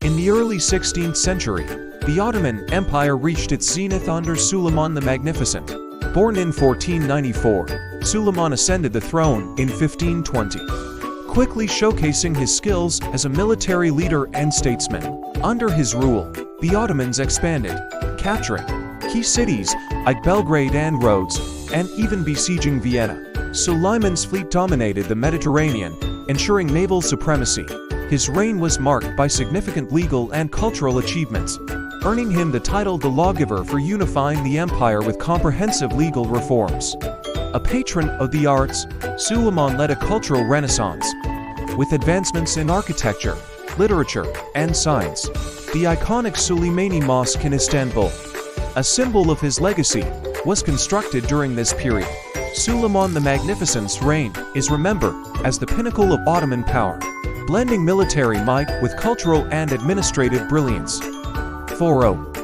In the early 16th century, the Ottoman Empire reached its zenith under Suleiman the Magnificent. Born in 1494, Suleiman ascended the throne in 1520, quickly showcasing his skills as a military leader and statesman. Under his rule, the Ottomans expanded, capturing key cities like Belgrade and Rhodes, and even besieging Vienna. Suleiman's fleet dominated the Mediterranean, ensuring naval supremacy. His reign was marked by significant legal and cultural achievements, earning him the title the lawgiver for unifying the empire with comprehensive legal reforms. A patron of the arts, Suleiman led a cultural renaissance, with advancements in architecture, literature, and science. The iconic Süleymani Mosque in Istanbul, a symbol of his legacy, was constructed during this period. Suleiman the Magnificent's reign is remembered as the pinnacle of Ottoman power, blending military might with cultural and administrative brilliance. 4.